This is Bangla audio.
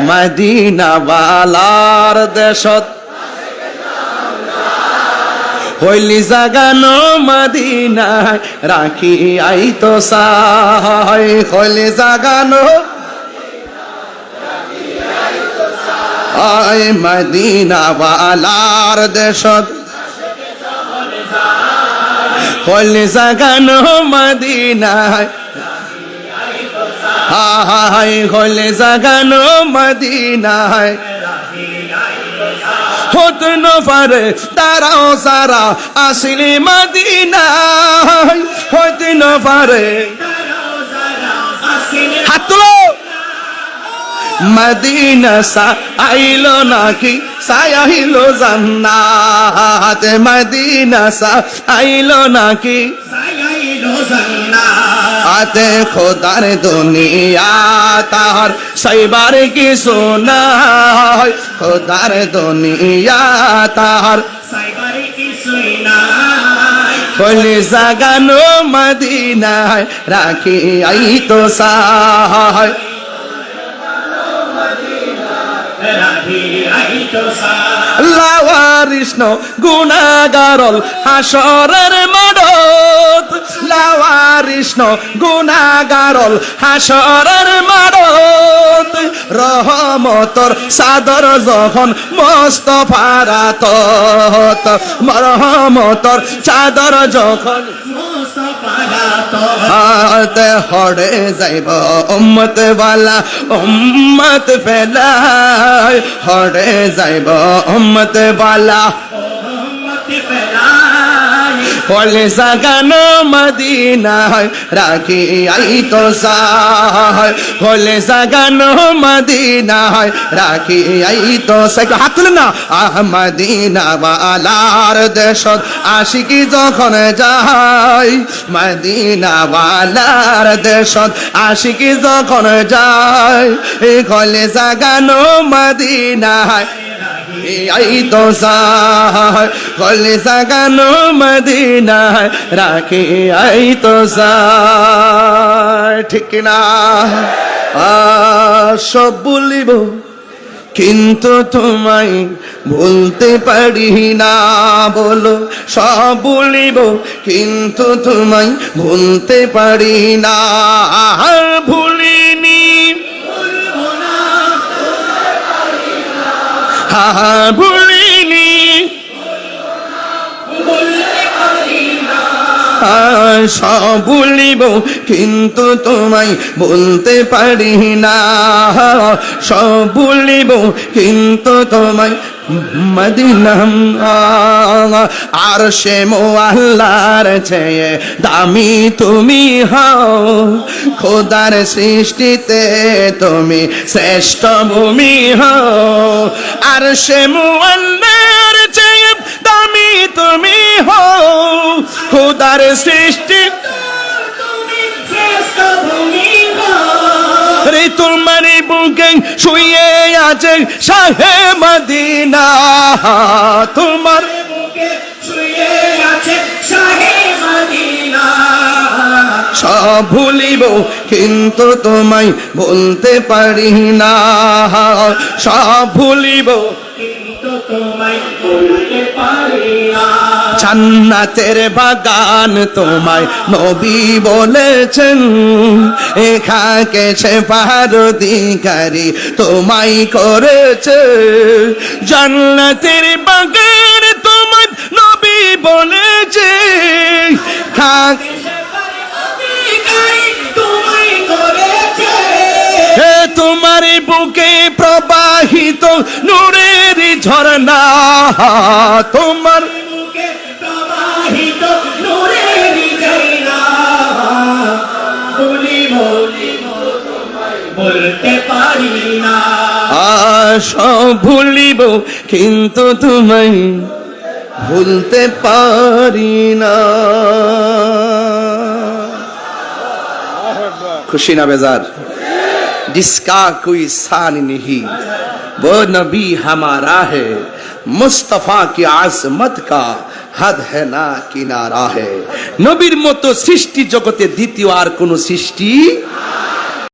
মদিনা বালার দেশত হইলি জাগানো মদিনায় রাখি আইতো সাই হইলি জাগানো আয় মদিনা বালার দেশত হইলি জাগানো মদিনায় হাই হইলি জাগানো মদিনায় হতে না পারে তারাও সারা আসিলি মদিনায় হতে না পারে হাত তুলো মদিনা সা আইলো নাকি সাইলো জান্নাত মদিনা সা আইলো নাকি সাইলো জান্নাত আতে খোদার দুনিয়া তার সাইবার কি সোনাই খোদার দুনিয়া তার সাইবার কি সোনাই বলে জাগানো মদিনায় রাখি আইতো সাই লাওয়ারিষ্ণ গুনাগারল হাসরের মাডত লাওয়ারিষ্ণ গুনাগারল হাসরের মাডত রহমতর সাদর যখন মুস্তাফার আতত রহমতর চাদর যখন মুস্তাফার আতত হড়ে যাইব উম্মত ওয়ালা উম্মত ফেলায় হড়ে যাইব উম্মত ওয়ালা উম্মত ফেলায় হলে জাগানো মদিনায় রাখি আইতো সাই হলে জাগানো মদিনায় রাখি আইতো সাই হাত তুলে না মদিনা ওয়ালার দেশত আশিকি যখন যায় মদিনা ওয়ালার দেশত আশিকি যখন যায় হলে জাগানো মদিনায় আইতো সাই হলে জাগানো মদিনায় রাখি আইতো সাই ঠিক না সব বলিব কিন্তু তোমায় ভুলতে পারি না বলো সব বলিব কিন্তু তোমায় ভুলতে পারি না ভুলিনি ভুলিনি সব ভুলিব কিন্তু তোমায় বলতে পারি না সব ভুলিব কিন্তু তোমায় মদিনা আর সে মোয়াল্লার চেয়ে দামি তুমি হও খোদার সৃষ্টিতে তুমি শ্রেষ্ঠ ভূমি হও আর সে মোয়াল্লার চেয়ে দামি তুমি হও খোদার সৃষ্টি রে তোমার বুকে শুয়ে আছে শাহে মদিনা তোমার বুকে শুয়ে আছে শাহে মদিনা সব ভুলিব কিন্তু তোমায় বলতে পারি না সব ভুলিব কিন্তু তোমায় বলতে পারি না জান্নাতের বাগান তোমায় নবী বলেছেন এখাকে সে পারদিকারি তোমায় করেছে জান্নাতের বাগান তোমায় নবী বলেছে খাকে তোমার বুকে প্রবাহিত নূরের ঝরনা তোমার বুকে প্রবাহিত নূরের ঝরনা বলতে পারি না সব ভুলিব কিন্তু তোমায় ভুলতে পারি না খুশি না বেজার जिसका कोई सान नहीं वो नबी हमारा है मुस्तफा की आजमत का हद है ना किनारा है नबीर मतो सृष्टि जगते द्वितीय আর কোন সৃষ্টি